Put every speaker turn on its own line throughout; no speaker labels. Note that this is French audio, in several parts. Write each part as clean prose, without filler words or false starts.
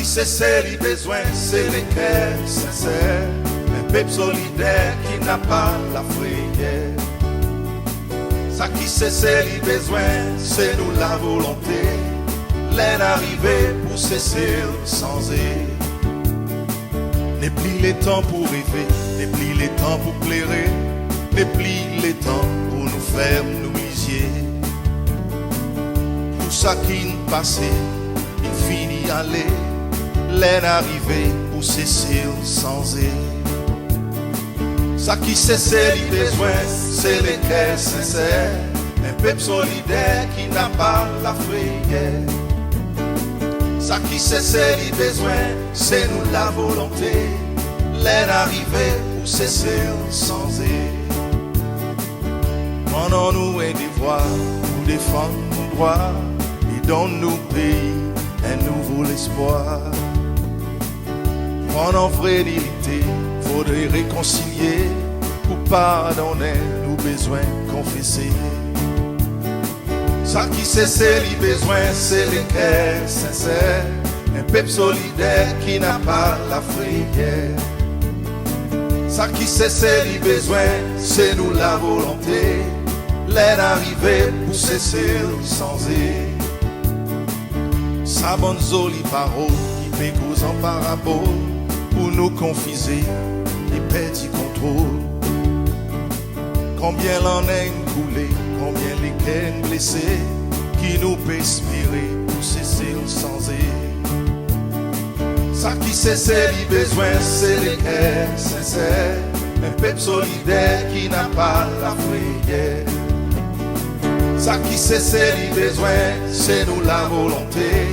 qui cesse les besoins, c'est les cœurs sincères. Un peuple solidaire qui n'a pas la frayeur. Ça qui cesse les besoins, c'est nous la volonté. L'aide arrivée pour cesser sans aide. N'est plus les temps pour rêver, n'est plus les temps pour plairer, n'est plus les temps pour nous faire nous lisier. Tout ça qui nous passait, il finit aller. L'aide arrivée pour cesser sans aide. Ça qui cesse les besoins, c'est les cœurs sincères. Un peuple solidaire qui n'a pas la frayeur. Ça qui cesse les besoins, c'est nous la volonté. L'aide arrivée pour cesser sans aide. Pendant nous un devoir pour défendre nos droits et dans nos pays un nouveau espoir. Pendant frédérité, faudrait réconcilier pour pardonner nos besoins confessés. Ça qui cesse les besoins, c'est les cœurs sincères. Un peuple solidaire qui n'a pas la frayeur. Ça qui cesse les besoins, c'est nous la volonté. L'aide arrivée pour cesser sans aide. Sa bonne jolie parole qui fait cause en parabole pour nous confiser les petits contrôles. Combien l'en est coulé, combien les cœurs blessés qui nous peut espérer pour cesser sans aide. Ça qui cesse les besoins, c'est les cœurs sincères. Un peuple solidaire qui n'a pas la frayeur. Ça qui cesse les besoins, c'est nous la volonté.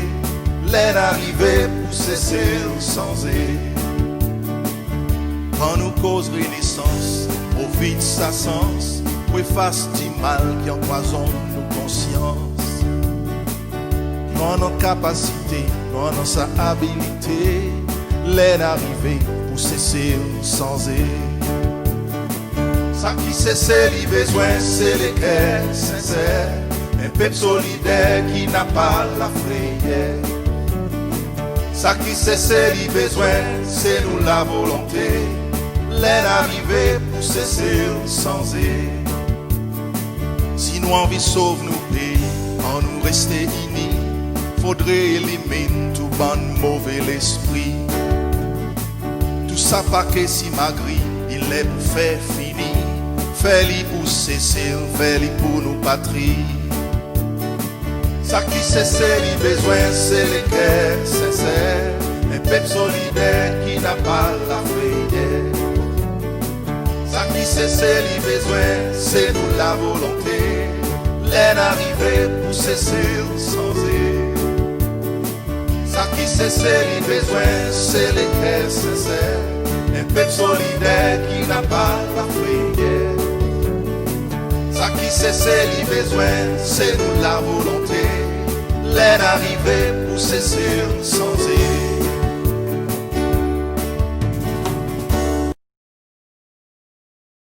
L'aide arrivée pour cesser sans aide. Quand nous cause renaissance, au vide sa sens, pour effacer du mal qui empoisonne nos consciences. Dans nos capacités, dans nos habilités, l'aide arrivée pour cesser sans aide. Ça qui cesse les besoins, c'est les cœurs sincères. Un peuple solidaire qui n'a pas la frayeur. Ça qui cesse les besoins, c'est nous la volonté. L'aide arrivée pour cesser sans aide. Si nous envie sauve nos pays, en nous rester unis, faudrait éliminer tout bon mauvais l'esprit. Tout ça pas que si magri, il est pour faire fini. Fais-le pour cesser, fais-le pour nos patries. Ça qui cesse les besoins, c'est les cœurs sincères. Un peuple solidaire qui n'a pas la frayeur. Ça qui cesse les besoins, c'est nous la volonté. L'aide arrivée pour cesser sans aide. Ça qui cesse les besoins, c'est les cœurs sincères. Un peuple solidaire qui n'a pas la frayeur. Ça qui cesse les besoins, c'est nous la volonté. L'aide arrivée pour cesser sans aide.